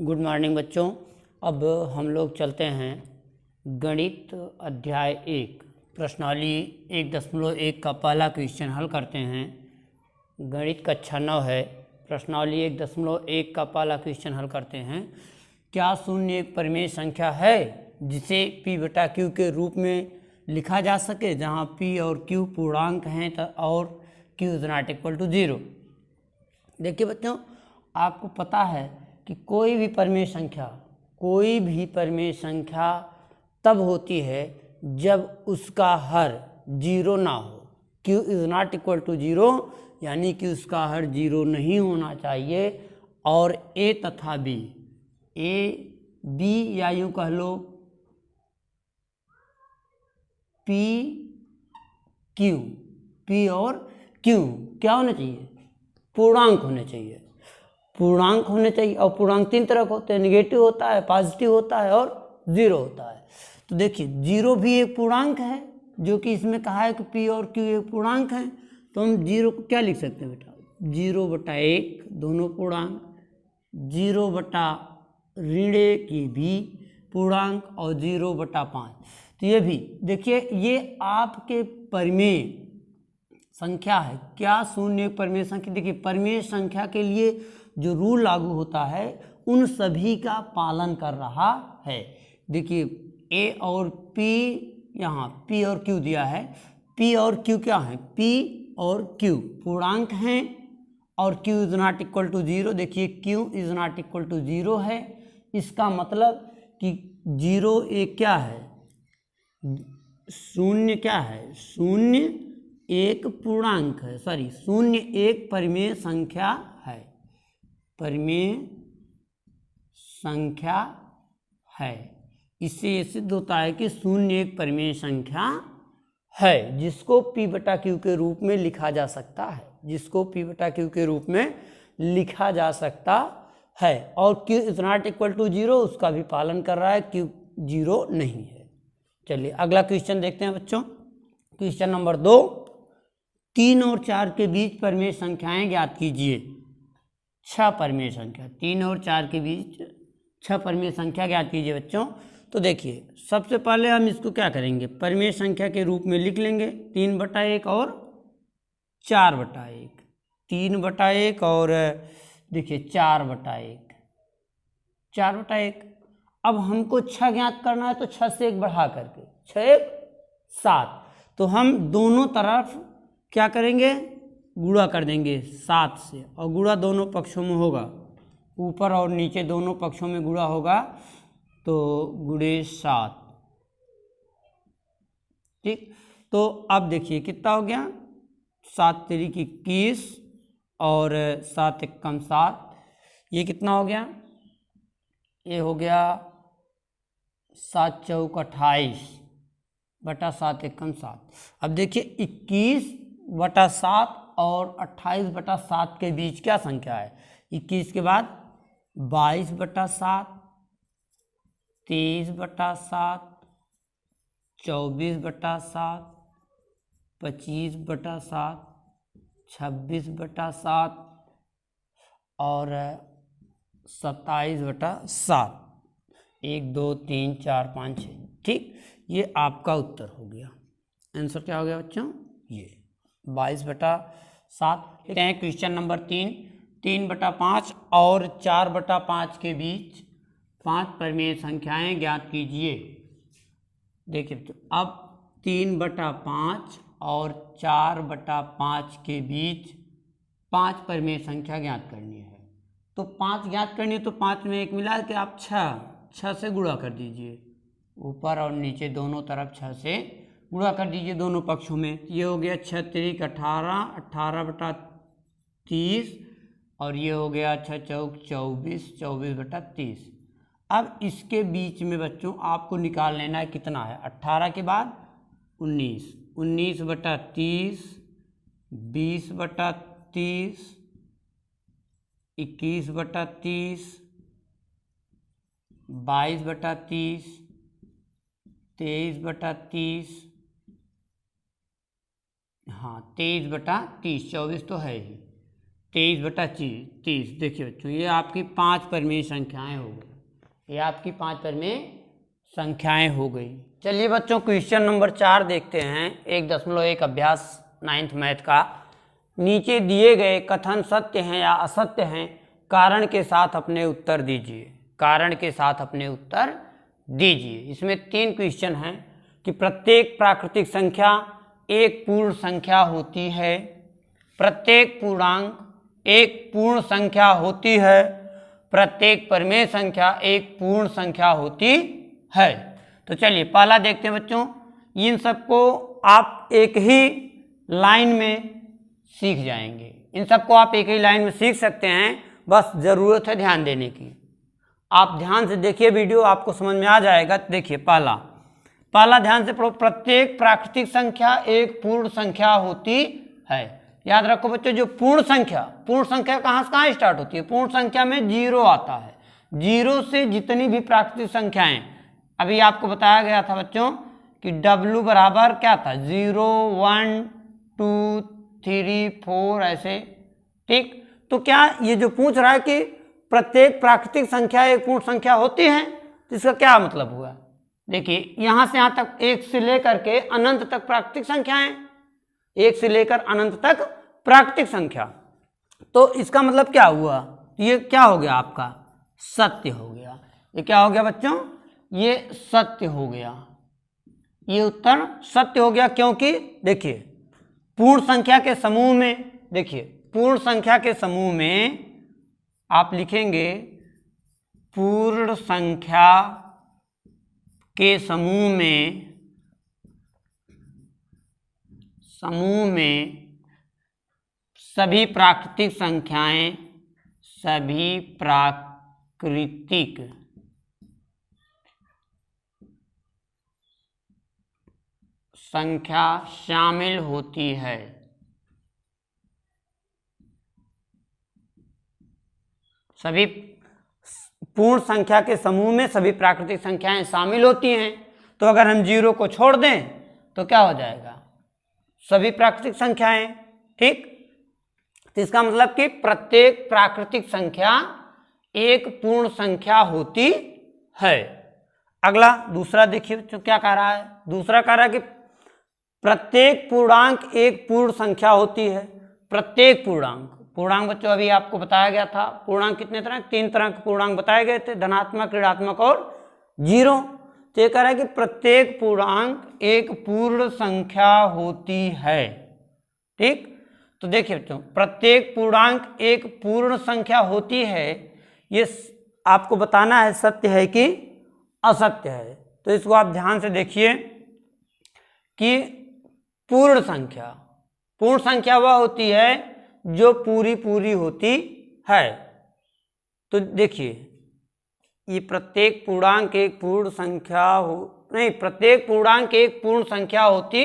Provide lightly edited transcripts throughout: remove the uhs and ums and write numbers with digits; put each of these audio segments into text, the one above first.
Good morning बच्चों। अब हम लोग चलते हैं गणित अध्याय 1 प्रश्नावली 1.1 का पहला क्वेश्चन हल करते हैं। गणित कक्षा 9 है, प्रश्नावली 1.1 का पहला क्वेश्चन हल करते हैं। क्या शून्य एक परिमेय संख्या है जिसे p बटा q के रूप में लिखा जा सके, जहां p और q पूर्णांक हैं और q is not equal to 0। देखिए बच्चों, आपको पता है कि कोई भी परिमेय संख्या तब होती है जब उसका हर 0 ना हो। q is not equal to 0 यानी कि उसका हर 0 नहीं होना चाहिए। और a तथा b, या यूं कह लो p और q क्या होने चाहिए? पूर्णांक होने चाहिए। और पूर्णांक 3 तरह के होते हैं, निगेटिव होता है, पॉजिटिव होता है और 0 होता है। तो देखिए 0 भी एक पूर्णांक है, जो कि इसमें कहा है कि p और q एक पूर्णांक है। तो हम 0 को क्या लिख सकते हैं बेटा? 0/1 दोनों पूर्णांक, 0/1 की भी पूर्णांक और 0/5। तो ये भी देखिए, ये आपके परिमेय संख्या है। क्या शून्य एक परिमेय संख्या? देखिए परिमेय संख्या के लिए जो रूल लागू होता है उन सभी का पालन कर रहा है। देखिए a और p, यहाँ p और q दिया है। p और q क्या है? p और q पूर्णांक हैं और q is not equal to 0। देखिए q is not equal to 0 है, इसका मतलब कि 0 एक क्या है? शून्य क्या है? शून्य एक पूर्णांक है, शून्य एक परिमेय संख्या है। परिमेय संख्या है, इससे ये सिद्ध होता है कि शून्य एक परिमेय संख्या है जिसको p बटा q के रूप में लिखा जा सकता है, और q is not equal to 0 उसका भी पालन कर रहा है, q 0 नहीं है। चलिए अगला क्वेश्चन देखते हैं बच्चों। क्वेश्चन नंबर 2, 3 और 4 के बीच परिमेय संख्याएं ज्ञात कीजिए। 6 परिमेय संख्या, 3 और 4 के बीच 6 परिमेय संख्या ज्ञात कीजिए बच्चों। तो देखिए सबसे पहले हम इसको क्या करेंगे? परिमेय संख्या के रूप में लिख लेंगे 3/1 और 4/1। 3/1 और देखिए 4/1। अब हमको 6 ज्ञात करना है, तो 6 से 1 बढ़ा करके 6 1 7। तो हम दोनों तरफ क्या करेंगे? गुणा कर देंगे 7 से, और गुणा दोनों पक्षों में होगा, ऊपर और नीचे दोनों पक्षों में गुणा होगा, तो गुणे 7। ठीक, तो अब देखिए कितना हो गया? 7 3 21 और 7 1 7। ये कितना हो गया? ये हो गया 7 4 28 बटा 7 1 7। अब देखिए 21/7 और 28/7 के बीच क्या संख्या है? 21 के बाद 22/7, 23/7, 24/7, 25/7, 26/7 और 27/7। 1 2 3 4 5 6। ठीक, ये आपका उत्तर हो गया। आंसर क्या हो गया बच्चों? ये 22/7। लेते हैं क्वेश्चन नंबर 3, 3/5 और 4/5 के बीच 5 परिमेय संख्याएं ज्ञात कीजिए। देखिए तो अब 3/5 और 4/5 के बीच 5 परिमेय संख्या ज्ञात करनी है। तो 5 ज्ञात करनी है, तो 5 में 1 मिला के आप 6 से गुणा कर दीजिए, ऊपर और नीचे दोनों तरफ 6 से गुणा कर दीजिए दोनों पक्षों में। ये हो गया 6 3 18, 18/30 और ये हो गया 6 4 24, 24/30। अब इसके बीच में बच्चों आपको निकाल लेना है कितना है? 18 के बाद 19, 19/30, 20/30, 21/30, 22/30, 23/30, हाँ 23/30, 24 तो है ही, 23/30। देखिए बच्चों, ये आपकी 5 परिमेय संख्याएं हो गई। ये आपकी 5 परिमेय संख्याएं हो गई। चलिए बच्चों, क्वेश्चन नंबर 4 देखते हैं। 1.1 अभ्यास 9th मैथ का। नीचे दिए गए कथन सत्य हैं या असत्य हैं, कारण के साथ अपने उत्तर दीजिए। कारण के साथ अपने उत्तर दीजिए। इसमें 3 क्वेश्चन हैं कि प्रत्येक प्राकृतिक संख्या एक पूर्ण संख्या होती है, प्रत्येक पूर्णांक एक पूर्ण संख्या होती है, प्रत्येक परिमेय संख्या एक पूर्ण संख्या होती है। तो चलिए पहला देखते हैं बच्चों। इन सबको आप एक ही लाइन में सीख जाएंगे। इन सबको आप एक ही लाइन में सीख सकते हैं, बस ज़रूरत है ध्यान देने की। आप ध्यान से देखिए वीडियो, आपको समझ में आ जाएगा। देखिए पहला ध्यान से पढ़ो। प्रत्येक प्राकृतिक संख्या एक पूर्ण संख्या होती है। याद रखो बच्चों, जो पूर्ण संख्या कहाँ से कहाँ स्टार्ट होती है? पूर्ण संख्या में 0 आता है। 0 से जितनी भी प्राकृतिक संख्याएं, अभी आपको बताया गया था बच्चों कि W बराबर क्या था? 0 1 2 3 4 ऐसे, ठीक। तो क्या ये जो पूछ रहा है कि प्रत्येक प्राकृतिक संख्या एक पूर्ण संख्या होती है, तो इसका क्या मतलब हुआ? देखिए यहां से यहां तक 1 से लेकर के अनंत तक प्राकृतिक संख्याएं, 1 से लेकर अनंत तक प्राकृतिक संख्या। तो इसका मतलब क्या हुआ? ये क्या हो गया? आपका सत्य हो गया। ये क्या हो गया बच्चों? ये सत्य हो गया। ये उत्तर सत्य हो गया, क्योंकि देखिए पूर्ण संख्या के समूह में, देखिए पूर्ण संख्या के समूह में आप लिखेंगे पूर्ण संख्या के समूह में सभी प्राकृतिक संख्या शामिल होती है। सभी पूर्ण संख्या के समूह में सभी प्राकृतिक संख्याएं शामिल होती हैं। तो अगर हम 0 को छोड़ दें तो क्या हो जाएगा? सभी प्राकृतिक संख्याएं, ठीक। तो इसका मतलब कि प्रत्येक प्राकृतिक संख्या एक पूर्ण संख्या होती है। अगला दूसरा देखिए तो क्या कह रहा है? दूसरा कह रहा है कि प्रत्येक पूर्णांक एक पूर्ण संख्या होती है। प्रत्येक पूर्णांक बच्चों अभी आपको बताया गया था। पूर्णांक कितने तरह? 3 तरह के पूर्णांक बताए गए थे, धनात्मक, ऋणात्मक और 0। तो ये कह रहा है कि प्रत्येक पूर्णांक एक पूर्ण संख्या होती है, ठीक। तो देखिए बच्चों, प्रत्येक पूर्णांक एक पूर्ण संख्या होती है, ये आपको बताना है सत्य है कि असत्य है। तो इसको आप ध्यान से देखिए कि पूर्ण संख्या वह होती है जो पूरी होती है। तो देखिए ये प्रत्येक पूर्णांक एक पूर्ण संख्या प्रत्येक पूर्णांक एक पूर्ण संख्या होती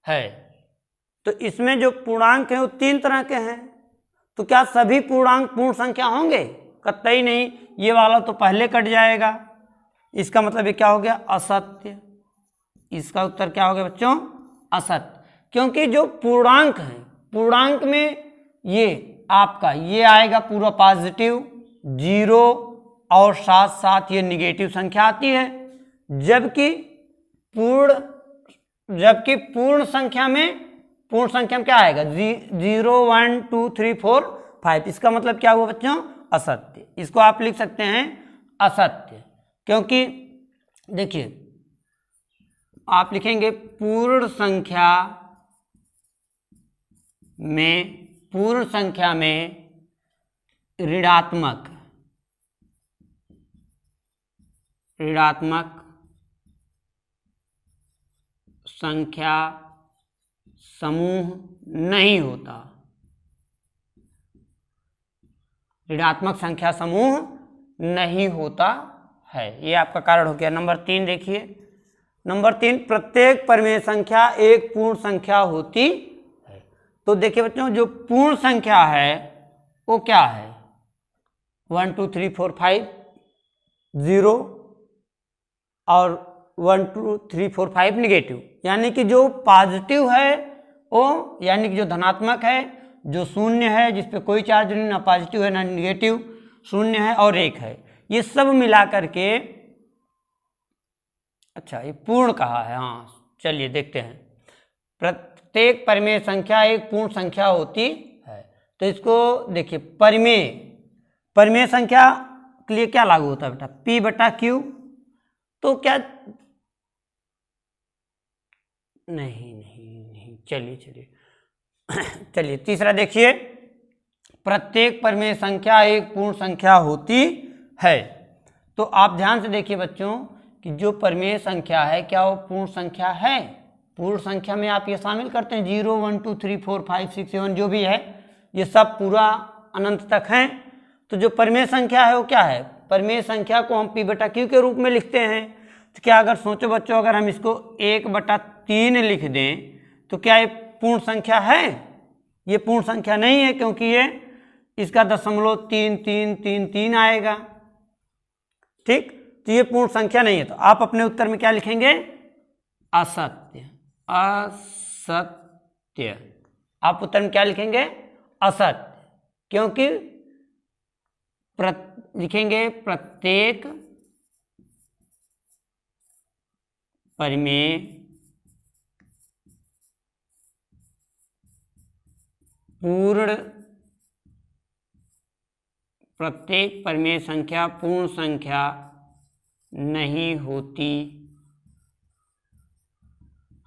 है। तो इसमें जो पूर्णांक हैं वो 3 तरह के हैं। तो क्या सभी पूर्णांक पूर्ण संख्या होंगे? कतई नहीं। ये वाला तो पहले कट जाएगा। इसका मतलब ये क्या हो गया? असत्य। इसका उत्तर क्या हो गया बच्चों? असत्य। क्योंकि जो पूर्णांक हैं, पूर्णांक में ये आपका ये आएगा पूरा पॉजिटिव 0 और साथ साथ ये निगेटिव संख्या आती है। जबकि पूर्ण संख्या में क्या आएगा? 0 1 2 3 4 5। इसका मतलब क्या हुआ बच्चों? असत्य। इसको आप लिख सकते हैं असत्य, क्योंकि देखिए आप लिखेंगे पूर्ण संख्या में ऋणात्मक संख्या समूह नहीं होता। ऋणात्मक संख्या समूह नहीं होता है। ये आपका कारण हो गया। नंबर 3 देखिए। नंबर 3, प्रत्येक परिमेय संख्या एक पूर्ण संख्या होती है। तो देखिए बच्चों, जो पूर्ण संख्या है वो क्या है? 1 2 3 4 5 0 और 1 2 3 4 5 निगेटिव। यानी कि जो पॉजिटिव है वो, यानी कि जो धनात्मक है जो शून्य है, जिस पे कोई चार्ज नहीं, ना पॉजिटिव है ना निगेटिव, शून्य है और एक है, ये सब मिला करके, अच्छा ये पूर्ण कहा है, हाँ चलिए देखते हैं। प्रत्येक परिमेय संख्या एक पूर्ण संख्या होती है। तो इसको देखिए, परिमेय संख्या के लिए क्या लागू होता है बेटा, P बटा Q। तो क्या, नहीं, चलिए चलिए तीसरा देखिए, प्रत्येक परिमेय संख्या एक पूर्ण संख्या होती है। तो आप ध्यान से देखिए बच्चों कि जो परिमेय संख्या है क्या वो पूर्ण संख्या है? पूर्ण संख्या में आप ये शामिल करते हैं 0 1 2 3 4 5 6 7 जो भी है, ये सब पूरा अनंत तक हैं। तो जो परिमेय संख्या है वो क्या है? परिमेय संख्या को हम P बटा Q के रूप में लिखते हैं। तो क्या, अगर सोचो बच्चों, अगर हम इसको 1/3 लिख दें तो क्या ये पूर्ण संख्या है? ये पूर्ण संख्या नहीं है, क्योंकि ये इसका 0.3333 आएगा। ठीक, तो ये पूर्ण संख्या नहीं है। तो आप अपने उत्तर में क्या लिखेंगे? असत्य। असत्य, आप उत्तर में क्या लिखेंगे? असत्य, क्योंकि लिखेंगे प्रत्येक परिमेय प्रत्येक परिमेय संख्या पूर्ण संख्या नहीं होती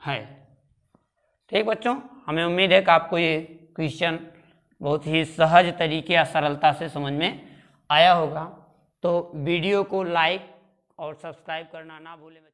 है। ठीक बच्चों, हमें उम्मीद है कि आपको ये क्वेश्चन बहुत ही सहज तरीके या सरलता से समझ में आया होगा। तो वीडियो को लाइक और सब्सक्राइब करना ना भूलें।